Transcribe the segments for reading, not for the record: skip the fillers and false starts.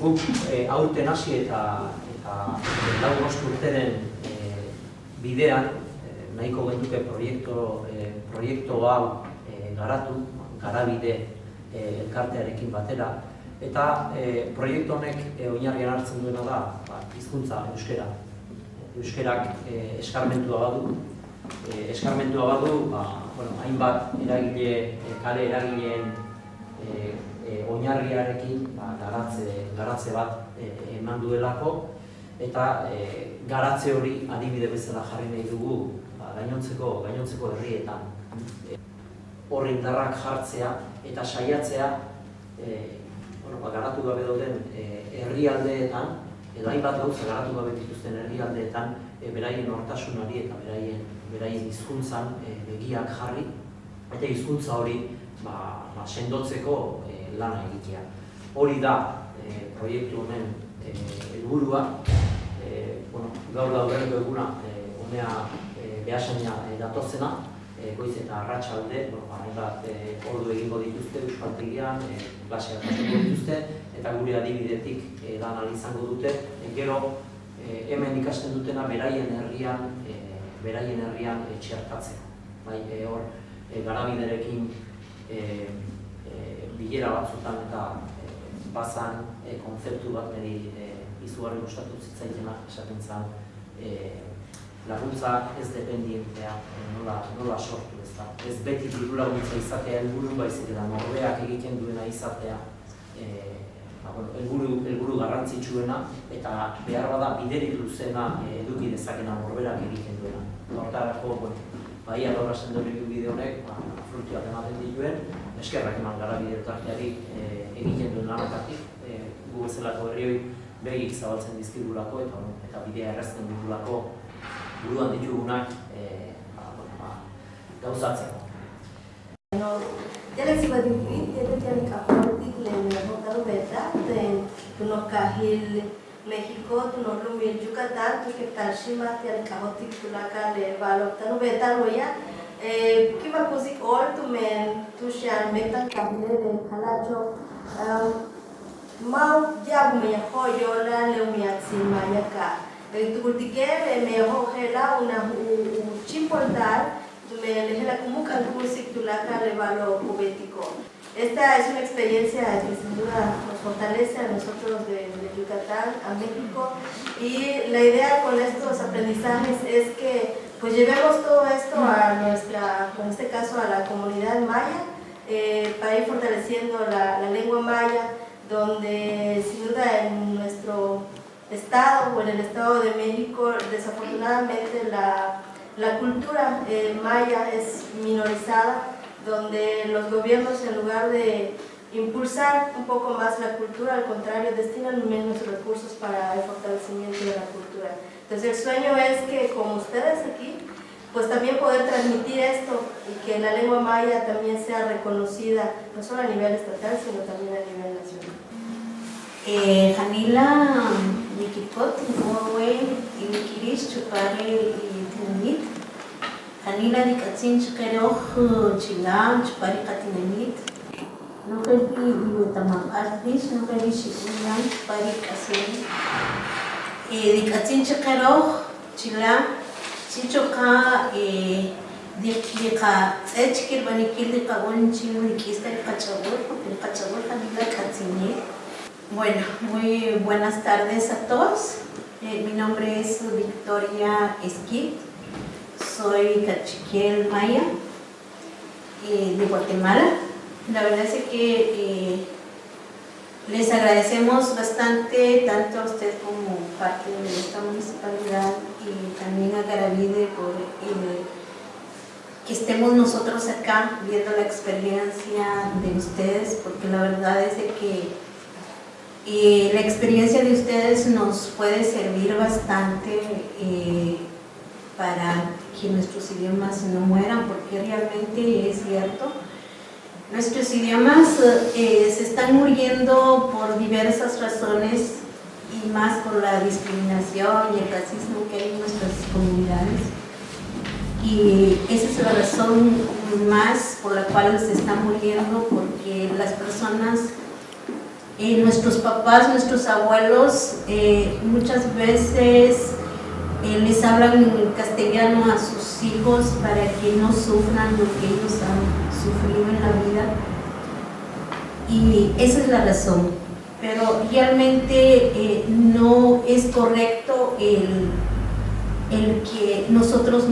guk aurten hasi eta lau bost urteren bidean nahiko genuke proiektu hau garatu, garabide elkartearekin batera, eta proiektu honek oinarrian hartzen duena da hizkuntza euskera. Euskerak eskarmentua badu, hainbat kale eragileen oinarriarekin garatze bat eman duelako, eta garatze hori adibide bezala jarri nahi dugu gainontzeko herrietan. Hor indarrak jartzea eta saiatzea garatu gabe dauden herrialdeetan, edo hainbat gauza garatu gabe dituzten herrialdeetan beraien nortasunari eta beraien hizkuntzan begiak jarri, eta hizkuntza hori sendotzeko lana egitea. Hori da proiektu honen helburua. Gaur berriko eguna honea behasaina datozena, goiz eta arratsalde, hainbat ordu egingo dituzte euskaltegian, klaseak jasoko dituzte, eta gure adibidetik lan ahal izango dute. Gero hemen ikasten dutena beraien herrian txertatzeko. Hor garabiderekin bilera batzutan eta bazan kontzeptu bat niri izugarri gustatu zitzaitena esaten zen laguntza ez dependientea nola sortu, ezta. Ez beti diru laguntza izatea helburu, baizik eta norberak egiten duena izatea helburu garrantzitsuena, eta behar bada biderik luzena eduki dezakena norberak egiten duena. Hortarako, ia gaur asendoriku bide honek fruituak ematen dituen, eskerrak eman garabide elkarteari egiten duen lanetatik, gu bezalako herrioi begik zabaltzen dizkigulako eta bidea errazten dugulako buruan ditugunak gauzatzeko. Ya les iba a decir, yo tenía que aportar la boca verdad, tu no cajil México, tu no rumbi Yucatán, tu que tal shima te al cajotic tu la cale valor, tu no verdad lo ya. ¿Qué va a poner all tu men, tu shan metan cajile de calacho? Mau ya me joyo la le me atsima ya ka. Tu cultiquer me hojela una chimpoltar. Me elegí como calcusi tu la cale valor cubético. Esta es una experiencia que sin duda nos fortalece a nosotros de Yucatán, a México, y la idea con estos aprendizajes es que pues llevemos todo esto a en este caso a la comunidad maya, para ir fortaleciendo la lengua maya, donde sin duda en nuestro estado o en el Estado de México desafortunadamente la cultura maya es minorizada, donde los gobiernos en lugar de impulsar un poco más la cultura, al contrario, destinan menos recursos para el fortalecimiento de la cultura. Entonces el sueño es que como ustedes aquí, pues también poder transmitir esto y que la lengua maya también sea reconocida, no solo a nivel estatal, sino también a nivel nacional. Janila Nikipot, Norway, y Nikirish, Chupare y Tinamit. Janila Nikatzin, Chukeroj, Chilam, Chupari Katinamit. No querí Yutamam Artis, no querí Shikulan, Chupari Kasin. Nikatzin, Chukeroj, Chilam, Chichoka, Dika, Echkir, Banikil, Dikabon, Chino, Nikista, el Cachabur, Janila Katzini. Bueno, muy buenas tardes a todos. Mi nombre es Victoria Esquit, soy cachiquel maya de Guatemala. La verdad es que les agradecemos bastante tanto a usted como parte de esta municipalidad y también a Garavide por que estemos nosotros acá viendo la experiencia de ustedes, porque la verdad es de que la experiencia de ustedes nos puede servir bastante para que nuestros idiomas no mueran, porque realmente es cierto, nuestros idiomas se están muriendo por diversas razones y más por la discriminación y el racismo que hay en nuestras comunidades. Y esa es la razón más por la cual se está muriendo, porque las personas nuestros papás, nuestros abuelos, muchas veces les hablan en castellano a sus hijos para que no sufran lo que ellos han sufrido en la vida. Y esa es la razón. Pero realmente no es correcto el que nosotros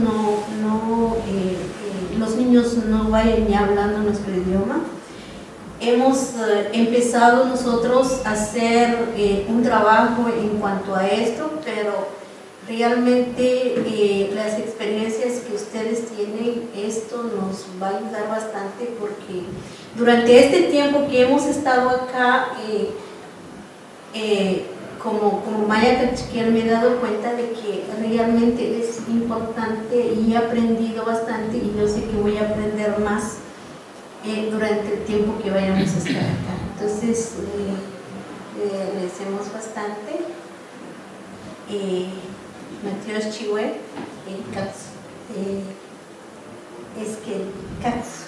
los niños no vayan ya hablando nuestro idioma. Hemos empezado nosotros a hacer un trabajo en cuanto a esto, pero realmente las experiencias que ustedes tienen, esto nos va a ayudar bastante, porque durante este tiempo que hemos estado acá, como Maya Cachiquiel, me he dado cuenta de que realmente es importante y he aprendido bastante, y yo sé que voy a aprender más durante el tiempo que vayamos a estar acá. Entonces, le hacemos bastante. Matías Chihuahua, es que Katz.